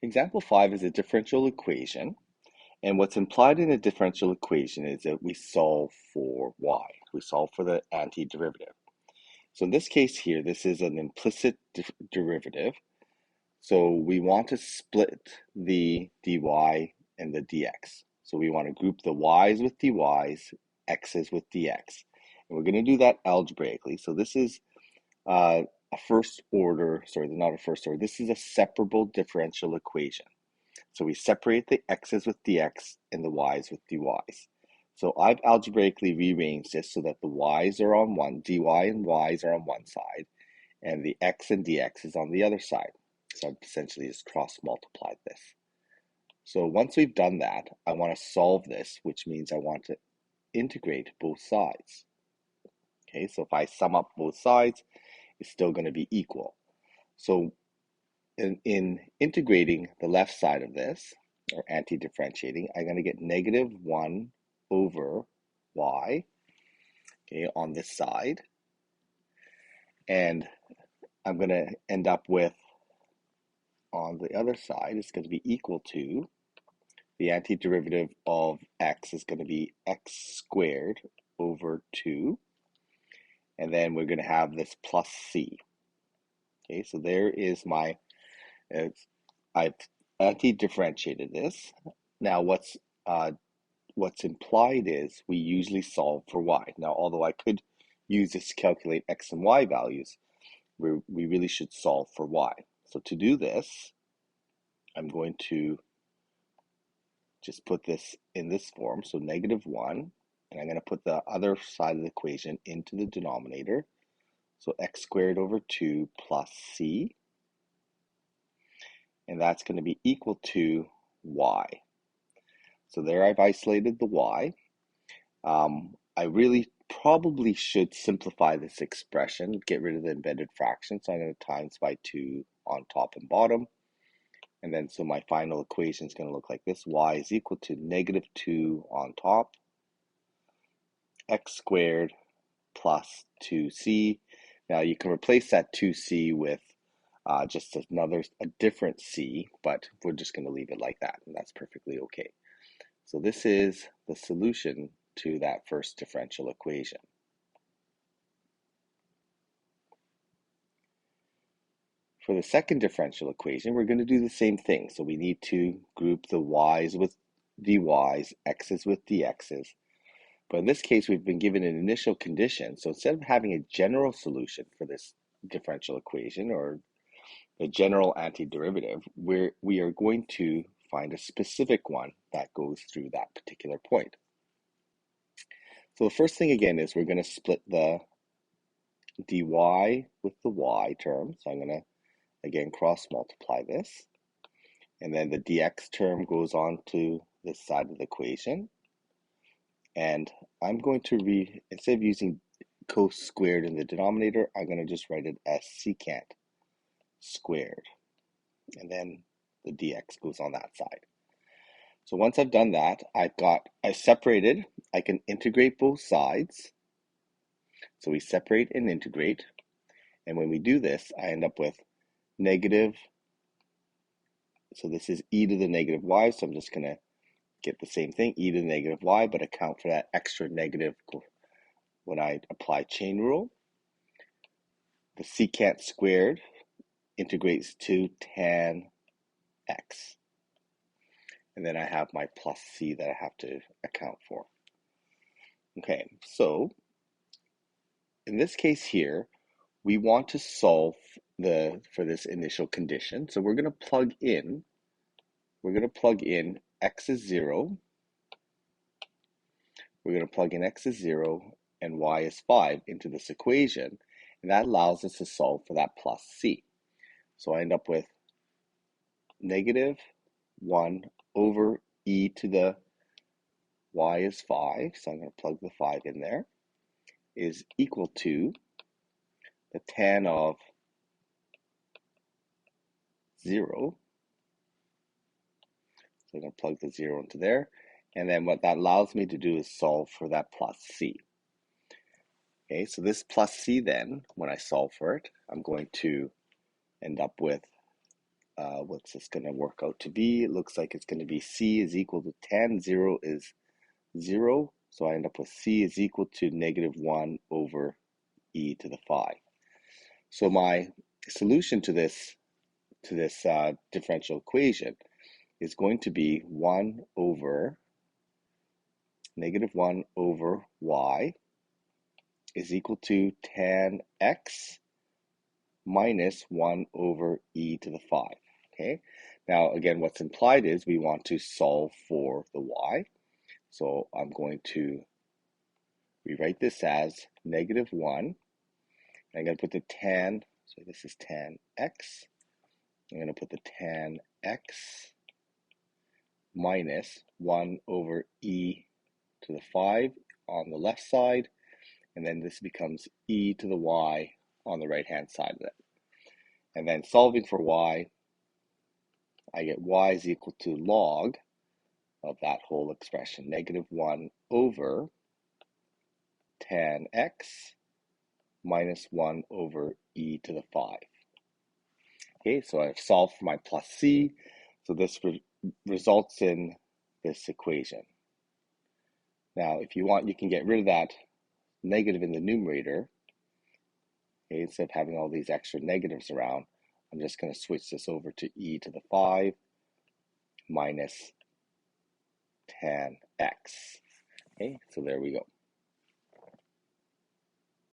Example 5 is a differential equation, and what's implied in a differential equation is that we solve for y. We solve for the antiderivative. So in this case here, this is an implicit derivative, so we want to split the dy and the dx. So we want to group the y's with dy's, x's with dx. And we're going to do that algebraically. So this is a first order, sorry, not a first order, this is a separable differential equation. So we separate the x's with dx and the y's with dy's. So I've algebraically rearranged this so that the y's are on one, dy and y's are on one side, and the x and dx is on the other side. So I've essentially just cross-multiplied this. So once we've done that, I want to solve this, which means I want to integrate both sides. Okay, so if I sum up both sides, it's still going to be equal. So in integrating the left side of this, or anti-differentiating, I'm going to get negative 1 over y, okay, on this side. And I'm going to end up with, on the other side, it's going to be equal to, the antiderivative of x is going to be x squared over 2. And then we're going to have this plus c. Okay, so there is my, I've anti-differentiated this. Now what's implied is we usually solve for y. Now, although I could use this to calculate x and y values, we really should solve for y. So to do this, I'm going to just put this in this form, so negative 1, and I'm going to put the other side of the equation into the denominator. So x squared over 2 plus c, and that's going to be equal to y. So there I've isolated the y. I really probably should simplify this expression, get rid of the embedded fraction. So I'm going to times by 2 on top and bottom. And then so my final equation is going to look like this. Y is equal to negative 2 on top, x squared plus 2c. Now you can replace that 2c with just a different c, but we're just going to leave it like that, and that's perfectly okay. So this is the solution to that first differential equation. For the second differential equation, we're going to do the same thing. So we need to group the y's with dy's, x's with dx's. But in this case, we've been given an initial condition. So instead of having a general solution for this differential equation or the general antiderivative, we are going to find a specific one that goes through that particular point. So the first thing again is we're going to split the dy with the y term. So I'm going to again cross multiply this. And then the dx term goes on to this side of the equation. And I'm going to instead of using cos squared in the denominator, I'm going to just write it as secant squared. And then the dx goes on that side. So once I've done that, I separated, I can integrate both sides. So we separate and integrate. And when we do this, I end up with negative, so this is e to the negative y, so I'm just going to get the same thing, e to the negative y, but account for that extra negative when I apply chain rule. The secant squared integrates to tan x. And then I have my plus c that I have to account for. Okay, so in this case here, we want to solve for this initial condition. So we're going to plug in x is 0. We're going to plug in x is 0 and y is 5 into this equation, and that allows us to solve for that plus c. So I end up with negative 1 over e to the y is 5, so I'm going to plug the 5 in there, is equal to the tan of 0. So I'm going to plug the 0 into there. And then what that allows me to do is solve for that plus c. Okay, so this plus c then, when I solve for it, I'm going to end up with what's this going to work out to be? It looks like it's going to be c is equal to 10. 0 is 0. So I end up with c is equal to negative 1 over e to the 5. So my solution to this differential equation is going to be 1 over negative 1 over y is equal to tan x minus 1 over e to the 5. Okay, now again, what's implied is we want to solve for the y. So I'm going to rewrite this as negative 1. I'm going to put the tan, so this is tan x. I'm going to put the tan x minus 1 over e to the 5 on the left side, and then this becomes e to the y on the right-hand side of it. And then solving for y, I get y is equal to log of that whole expression, negative 1 over tan x minus 1 over e to the 5. Okay, so I've solved for my plus c, so this results in this equation. Now, if you want, you can get rid of that negative in the numerator. Okay, instead of having all these extra negatives around, I'm just going to switch this over to e to the 5 minus tan x. Okay, so there we go.